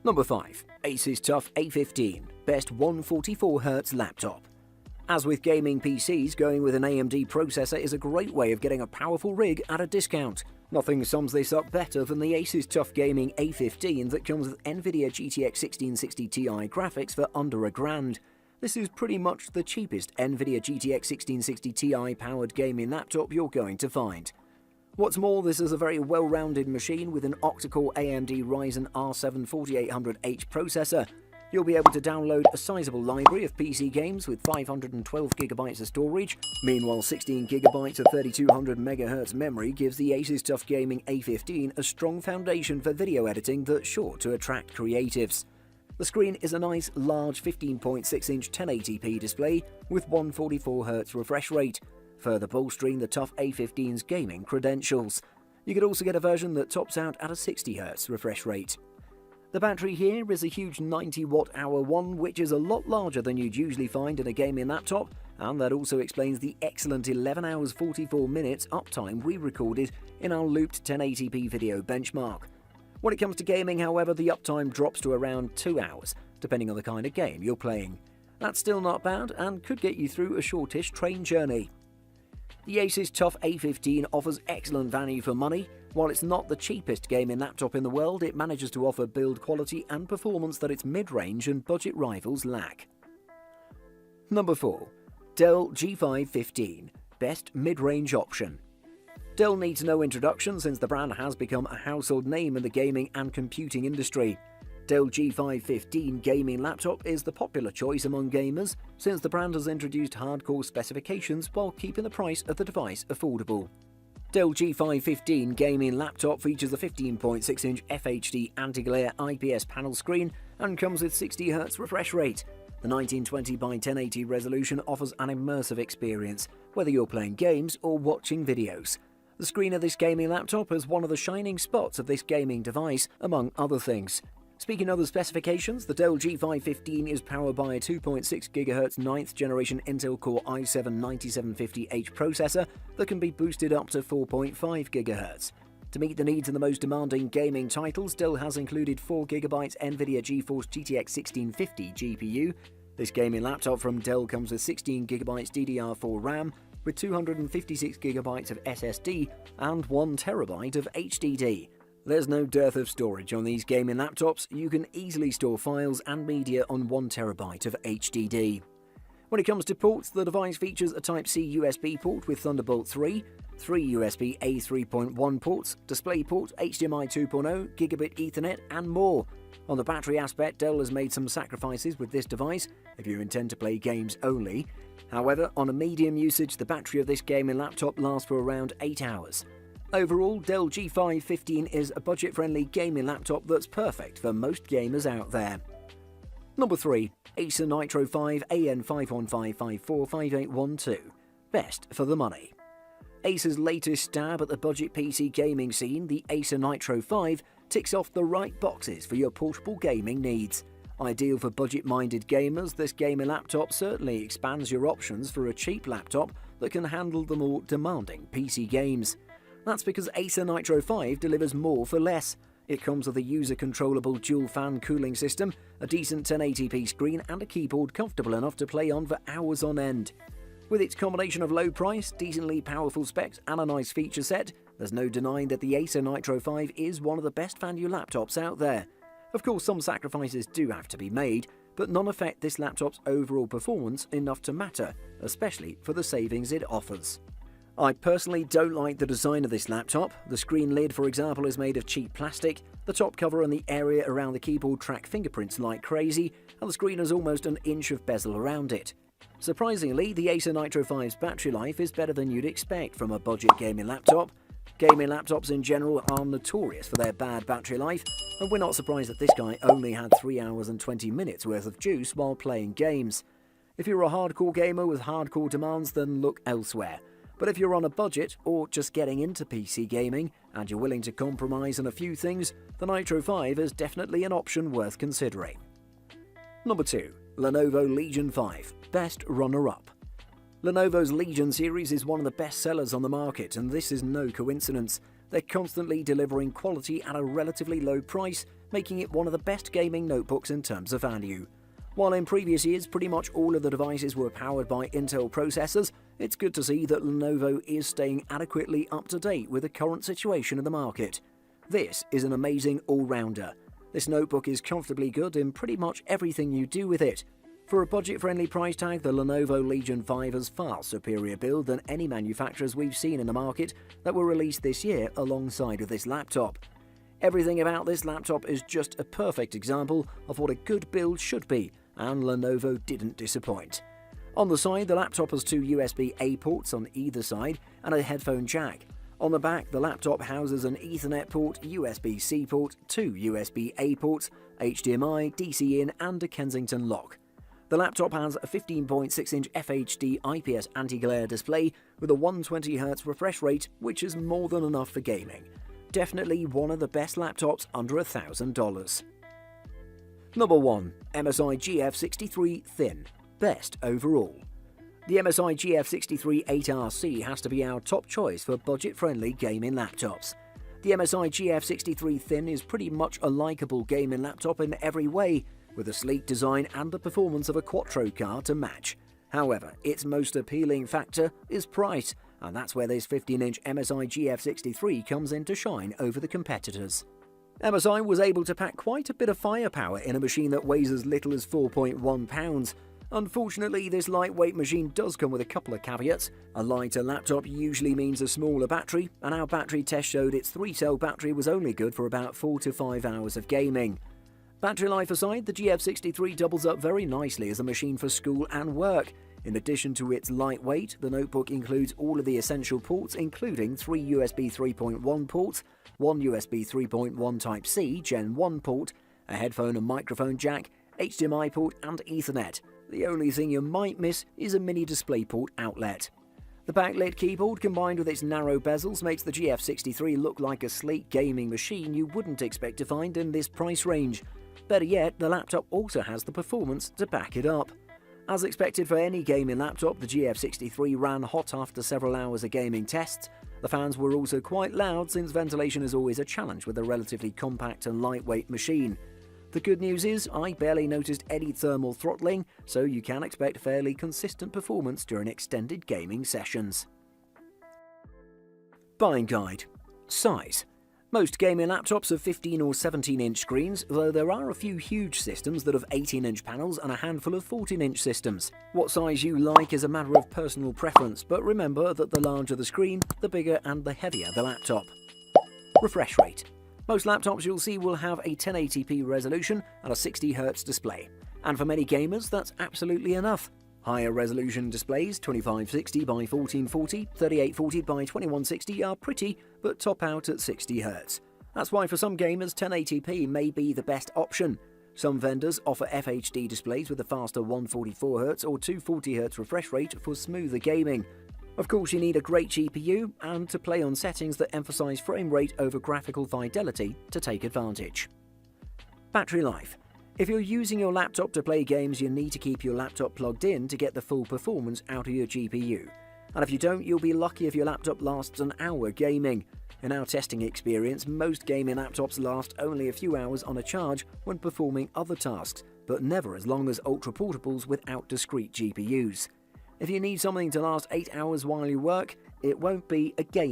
Number 5. ASUS TUF A15, best 144Hz laptop. As with gaming PCs, going with an AMD processor is a great way of getting a powerful rig at a discount. Nothing sums this up better than the ASUS TUF Gaming A15 that comes with NVIDIA GTX 1660 Ti graphics for under $1,000. This is pretty much the cheapest NVIDIA GTX 1660 Ti powered gaming laptop you're going to find. What's more, this is a very well-rounded machine with an octa-core AMD Ryzen R7 4800H processor. You'll be able to download a sizable library of PC games with 512GB of storage. Meanwhile, 16GB of 3200MHz memory gives the ASUS TUF Gaming A15 a strong foundation for video editing that's sure to attract creatives. The screen is a nice, large 15.6-inch 1080p display with 144Hz refresh rate, further bolstering the TUF A15's gaming credentials. You could also get a version that tops out at a 60Hz refresh rate. The battery here is a huge 90Wh one, which is a lot larger than you'd usually find in a gaming laptop, and that also explains the excellent 11 hours 44 minutes uptime we recorded in our looped 1080p video benchmark. When it comes to gaming, however, the uptime drops to around 2 hours, depending on the kind of game you're playing. That's still not bad and could get you through a shortish train journey. The ASUS TUF A15 offers excellent value for money. While it's not the cheapest gaming laptop in the world, it manages to offer build quality and performance that its mid-range and budget rivals lack. Number 4. Dell G515, best mid-range option. Dell needs no introduction since the brand has become a household name in the gaming and computing industry. Dell G515 gaming laptop is the popular choice among gamers since the brand has introduced hardcore specifications while keeping the price of the device affordable. Dell G515 gaming laptop features a 15.6-inch FHD anti-glare IPS panel screen and comes with 60Hz refresh rate. The 1920x1080 resolution offers an immersive experience, whether you're playing games or watching videos. The screen of this gaming laptop is one of the shining spots of this gaming device, among other things. Speaking of the specifications, the Dell G515 is powered by a 2.6 GHz 9th generation Intel Core i7-9750H processor that can be boosted up to 4.5 GHz. To meet the needs of the most demanding gaming titles, Dell has included 4GB NVIDIA GeForce GTX 1650 GPU. This gaming laptop from Dell comes with 16GB DDR4 RAM, with 256GB of SSD and 1TB of HDD. There's no dearth of storage on these gaming laptops. You can easily store files and media on 1TB of HDD. When it comes to ports, the device features a Type-C USB port with Thunderbolt 3, 3 USB A3.1 ports, DisplayPort, HDMI 2.0, Gigabit Ethernet, and more. On the battery aspect, Dell has made some sacrifices with this device if you intend to play games only. However, on a medium usage, the battery of this gaming laptop lasts for around 8 hours. Overall, Dell G515 is a budget-friendly gaming laptop that's perfect for most gamers out there. Number 3. Acer Nitro 5 AN515545812, best for the money. Acer's latest stab at the budget PC gaming scene, the Acer Nitro 5, ticks off the right boxes for your portable gaming needs. Ideal for budget-minded gamers, this gaming laptop certainly expands your options for a cheap laptop that can handle the more demanding PC games. That's because Acer Nitro 5 delivers more for less. It comes with a user-controllable dual-fan cooling system, a decent 1080p screen, and a keyboard comfortable enough to play on for hours on end. With its combination of low price, decently powerful specs, and a nice feature set, there's no denying that the Acer Nitro 5 is one of the best value laptops out there. Of course, some sacrifices do have to be made, but none affect this laptop's overall performance enough to matter, especially for the savings it offers. I personally don't like the design of this laptop. The screen lid, for example, is made of cheap plastic, the top cover and the area around the keyboard track fingerprints like crazy, and the screen has almost an inch of bezel around it. Surprisingly, the Acer Nitro 5's battery life is better than you'd expect from a budget gaming laptop. Gaming laptops in general are notorious for their bad battery life, and we're not surprised that this guy only had 3 hours and 20 minutes worth of juice while playing games. If you're a hardcore gamer with hardcore demands, then look elsewhere. But if you're on a budget or just getting into PC gaming and you're willing to compromise on a few things, the Nitro 5 is definitely an option worth considering. Number 2. Lenovo Legion 5, best runner-up. Lenovo's Legion series is one of the best sellers on the market, and this is no coincidence. They're constantly delivering quality at a relatively low price, making it one of the best gaming notebooks in terms of value. While in previous years pretty much all of the devices were powered by Intel processors, it's good to see that Lenovo is staying adequately up to date with the current situation in the market. This is an amazing all-rounder. This notebook is comfortably good in pretty much everything you do with it. For a budget-friendly price tag, the Lenovo Legion 5 has far superior build than any manufacturers we've seen in the market that were released this year alongside of this laptop. Everything about this laptop is just a perfect example of what a good build should be, and Lenovo didn't disappoint. On the side, the laptop has two USB-A ports on either side and a headphone jack. On the back, the laptop houses an Ethernet port, USB-C port, two USB-A ports, HDMI, DC-in and a Kensington lock. The laptop has a 15.6-inch FHD IPS anti-glare display with a 120Hz refresh rate, which is more than enough for gaming. Definitely one of the best laptops under $1,000. Number 1. MSI GF63 Thin. Best overall. The MSI GF63 8RC has to be our top choice for budget-friendly gaming laptops. The MSI GF63 Thin is pretty much a likeable gaming laptop in every way, with a sleek design and the performance of a Quattro car to match. However, its most appealing factor is price, and that's where this 15-inch MSI GF63 comes in to shine over the competitors. MSI was able to pack quite a bit of firepower in a machine that weighs as little as 4.1 pounds. Unfortunately, this lightweight machine does come with a couple of caveats. A lighter laptop usually means a smaller battery, and our battery test showed its 3-cell battery was only good for about 4 to 5 hours of gaming. Battery life aside, the GF63 doubles up very nicely as a machine for school and work. In addition to its lightweight, the notebook includes all of the essential ports, including 3 USB 3.1 ports, 1 USB 3.1 Type-C Gen 1 port, a headphone and microphone jack, HDMI port and Ethernet. The only thing you might miss is a mini DisplayPort outlet. The backlit keyboard combined with its narrow bezels makes the GF63 look like a sleek gaming machine you wouldn't expect to find in this price range. Better yet, the laptop also has the performance to back it up. As expected for any gaming laptop, the GF63 ran hot after several hours of gaming tests. The fans were also quite loud since ventilation is always a challenge with a relatively compact and lightweight machine. The good news is I barely noticed any thermal throttling, so you can expect fairly consistent performance during extended gaming sessions. Buying guide. Size. Most gaming laptops have 15 or 17-inch screens, though there are a few huge systems that have 18-inch panels and a handful of 14-inch systems. What size you like is a matter of personal preference, but remember that the larger the screen, the bigger and the heavier the laptop. Refresh rate. Most laptops you'll see will have a 1080p resolution and a 60Hz display, and for many gamers that's absolutely enough. Higher resolution displays, 2560 by 1440, 3840 by 2160 are pretty, but top out at 60Hz. That's why for some gamers 1080p may be the best option. Some vendors offer FHD displays with a faster 144Hz or 240Hz refresh rate for smoother gaming. Of course, you need a great GPU and to play on settings that emphasize frame rate over graphical fidelity to take advantage. Battery life. If you're using your laptop to play games, you need to keep your laptop plugged in to get the full performance out of your GPU. And if you don't, you'll be lucky if your laptop lasts an hour gaming. In our testing experience, most gaming laptops last only a few hours on a charge when performing other tasks, but never as long as ultra-portables without discrete GPUs. If you need something to last 8 hours while you work, it won't be a game